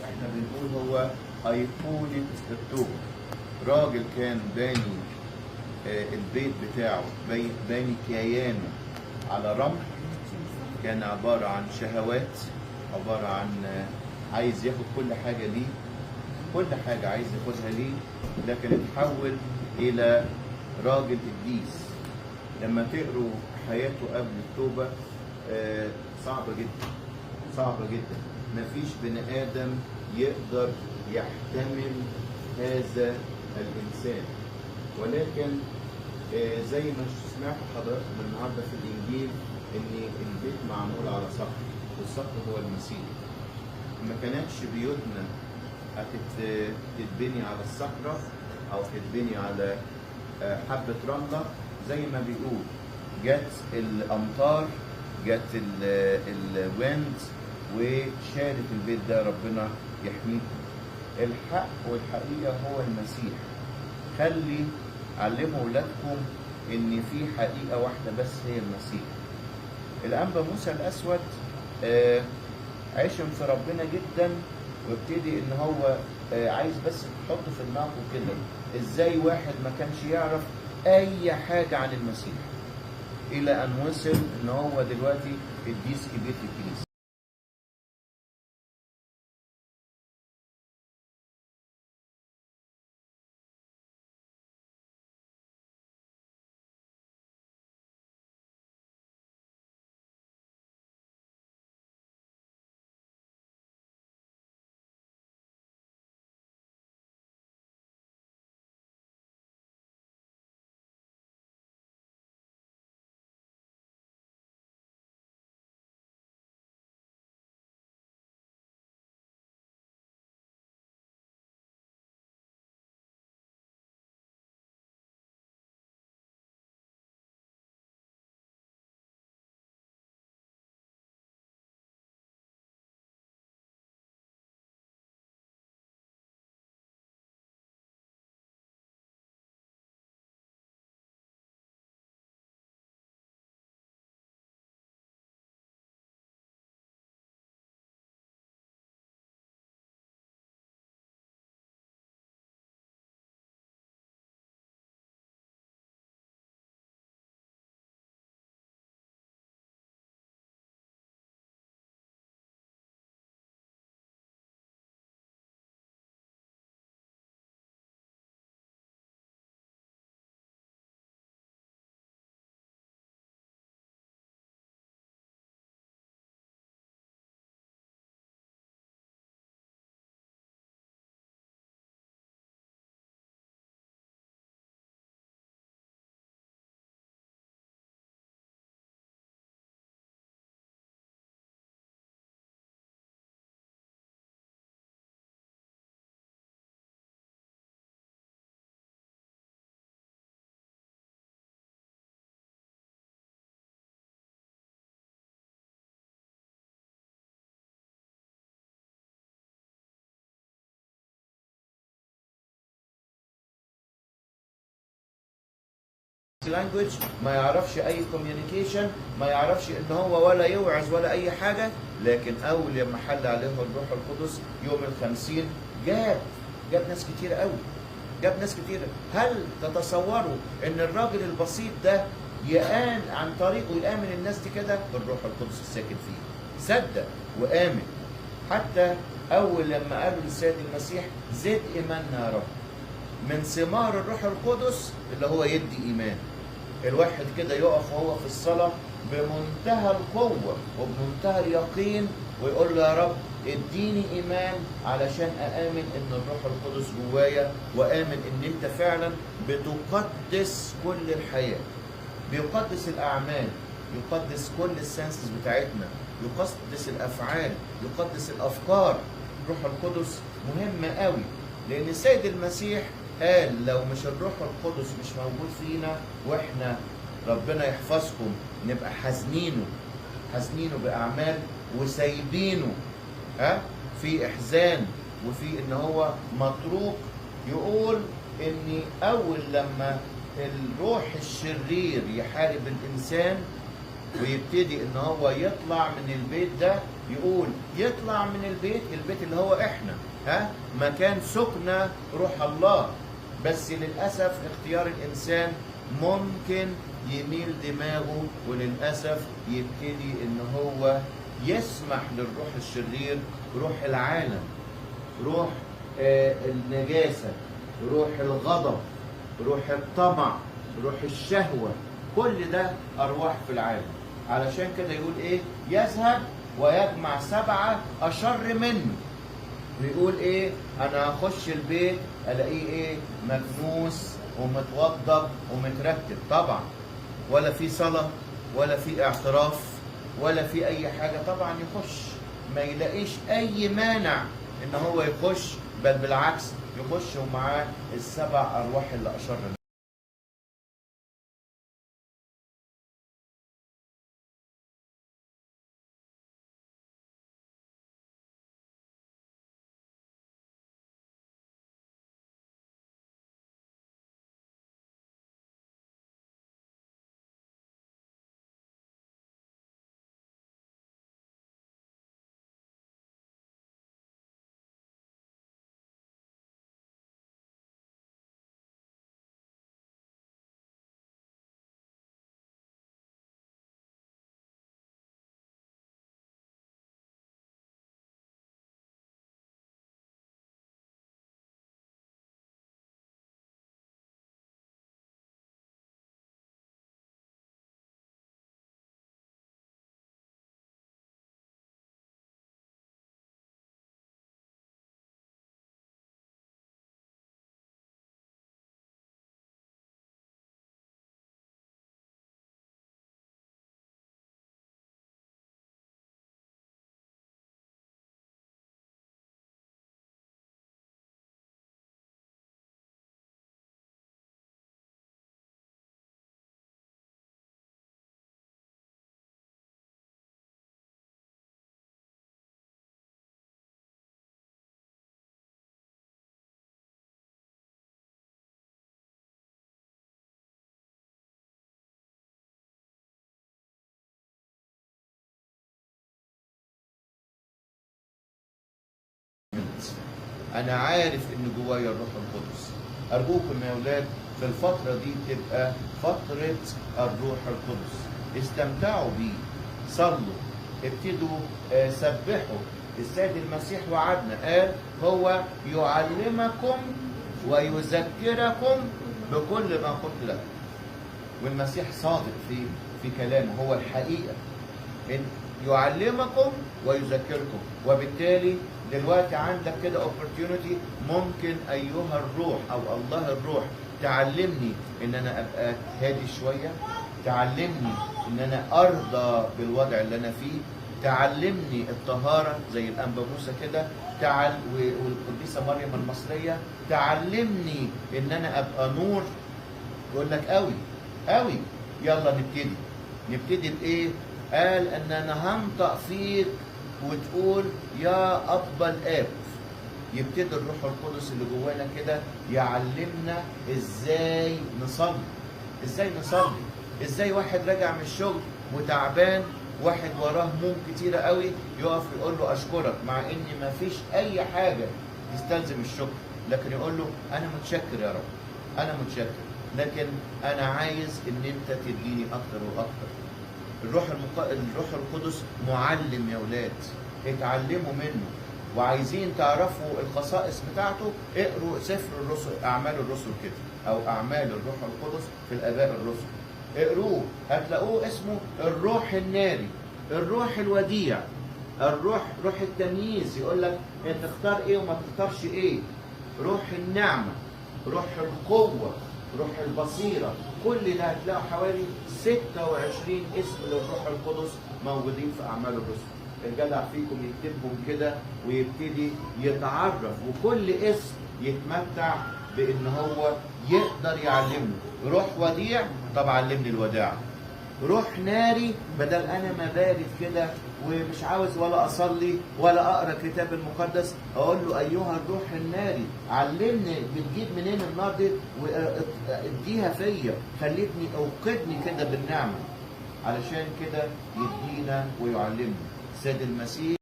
احنا بنقول هو أيقونة التوبة. راجل كان باني البيت بتاعه، باني كيانه على رمل، كان عبارة عن شهوات، عبارة عن عايز ياخد كل حاجة ليه، كل حاجة عايز ياخدها ليه، لكن اتحول إلى راجل قديس. لما تقروا حياته قبل التوبة صعبة جدا، صعبة جدا. مفيش بني آدم يقدر يحتمل هذا الإنسان. ولكن زي ما سمعت حضراتكم النهارده في الإنجيل إن البيت معمول على صخر، والصخر هو المسيح. ما كانتش بيوتنا تتبني على الصخرة أو تتبني على حبة رملة. زي ما بيقول جت الأمطار، جت الويند وشالت البيت ده. ربنا يحميكم. الحق والحقيقة هو المسيح. علموا أولادكم إن في حقيقة واحدة بس هي المسيح. الأنبا موسى الأسود عشم في ربنا جدا، وابتدي إن هو عايز بس تحط في دماغه كده إزاي واحد ما كانش يعرف أي حاجة عن المسيح إلى أن وصل إن هو دلوقتي قديس كبير في الكنيسة. لانجوج، ما يعرفش اي كوميونيكيشن، ما يعرفش ان هو ولا يوعظ ولا اي حاجه. لكن اول لما حل عليه الروح القدس يوم ال50 جاب ناس كتير قوي، جاب ناس كتير. هل تتصوروا ان الراجل البسيط ده يآن عن طريقه يآمن الناس دي كده؟ الروح القدس الساكن فيه صدق وآمن. حتى اول لما قالوا للسيد المسيح زد ايماننا يا رب، من ثمار الروح القدس اللي هو يدي ايمان. الواحد كده يقف وهو في الصلاة بمنتهى القوة وبمنتهى اليقين ويقول له يا رب اديني ايمان علشان اآمن ان الروح القدس جوايا، وآمن ان انت فعلا بتقدس كل الحياة، بيقدس الاعمال، يقدس كل السنسز بتاعتنا، يقدس الافعال، يقدس الافكار. الروح القدس مهم قوي، لان السيد المسيح قال لو مش الروح القدس مش موجود فينا واحنا ربنا يحفظكم نبقى حزنينه باعمال وسايبينه في احزان وفي ان هو متروك. يقول ان اول لما الروح الشرير يحارب الانسان ويبتدي ان هو يطلع من البيت ده، يقول يطلع من البيت اللي هو احنا، مكان سكنة روح الله. بس للأسف اختيار الإنسان ممكن يميل دماغه، وللأسف يبتدي إن هو يسمح للروح الشرير، روح العالم، روح النجاسة، روح الغضب، روح الطمع، روح الشهوة، كل ده أرواح في العالم. علشان كده يقول إيه؟ يذهب ويجمع 7 أشر منه. ويقول إيه؟ أنا هخش البيت ألاقيه إيه؟ مكنوس ومتوضب ومترتب. طبعا ولا في صلاة ولا في اعتراف ولا في أي حاجة. طبعا يخش ما يلاقيش أي مانع إن هو يخش، بل بالعكس يخش ومعاه ال7 أرواح اللي أشر منه. أنا عارف إن جوايا الروح القدس. أرجوكم يا أولاد في الفترة دي تبقى فترة الروح القدس. استمتعوا بيه، صلوا، ابتدوا سبحوا. السيد المسيح وعدنا، قال هو يعلمكم ويذكركم بكل ما قلت لكم. والمسيح صادق في كلامه، هو الحقيقة. إن يعلمكم ويذكركم. وبالتالي دلوقتي عندك كده opportunity، ممكن أيها الروح أو الله الروح تعلمني إن أنا أبقى هادي شوية، تعلمني إن أنا أرضى بالوضع اللي أنا فيه، تعلمني الطهارة زي الأنبا موسى كده، والقديسة مريم المصرية، تعلمني إن أنا أبقى نور. يقول لك قوي يلا نبتدي بإيه؟ قال ان انا هنطق فيك وتقول يا ابا الاب. يبتدي الروح القدس اللي جوانا كده يعلمنا ازاي نصلي. ازاي واحد راجع من الشغل وتعبان، واحد وراه هموم كتيره قوي، يقف يقول له اشكرك، مع ان ما فيش اي حاجه تستلزم الشكر، لكن يقول له انا متشكر يا رب، انا متشكر، لكن انا عايز ان انت تديني اكتر واكتر. الروح القدس معلم يا ولاد، اتعلموا منه. وعايزين تعرفوا الخصائص بتاعته، اقروا سفر الرسل، اعمال الرسل كده، او اعمال الروح القدس في الاباء الرسل، اقروه هتلاقوه اسمه الروح الناري، الروح الوديع، روح التمييز. يقول لك انت تختار ايه وما تختارش ايه. روح النعمه، روح القوه، روح البصيرة. كل ده هتلاقوا حوالي 26 اسم للروح القدس موجودين في أعمال الرسل. الجدع فيكم يكتبهم كده ويبتدي يتعرف، وكل اسم يتمتع بأن هو يقدر يعلمه. روح وديع، طب علمني الوداع. روح ناري، بدل أنا ما بارد كده ومش عاوز ولا أصلي ولا أقرأ كتاب المقدس، أقول له أيها الروح الناري علمني بتجيب منين النار دي، واديها فيا، خليتني أوقدني كده بالنعمة. علشان كده يدينا ويعلمنا. سيد المسيح